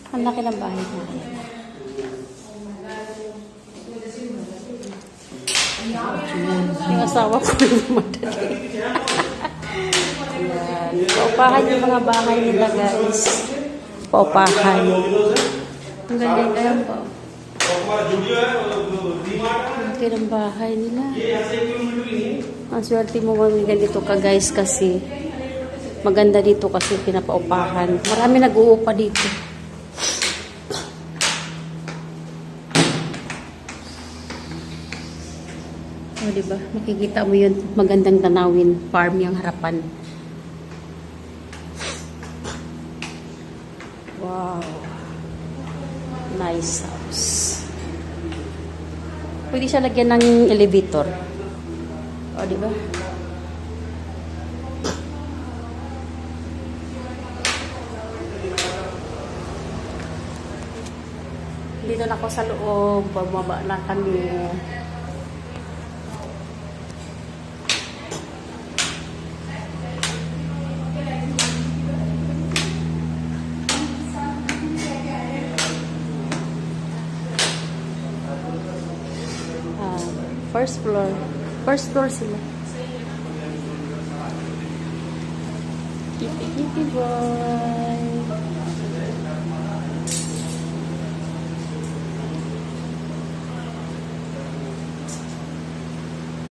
Ang laki ng bahay namin. Yung asawa ko rin madali. Ayan. Paupahan yung mga bahay nila, guys. Paupahan. Ang galing. Ayan po. Ang laki ng bahay nila. Ang swerte mo mamigay dito ka, guys, kasi maganda dito kasi pinapaupahan. Marami nag-uupa dito. O, diba? Makikita mo yun. Magandang tanawin. Farm yung harapan. Wow. Nice house. Pwede siya lagyan ng elevator. O, diba? Dito na ako sa loob. Bumaba na kami. First floor. First floor sila. Kitty boy.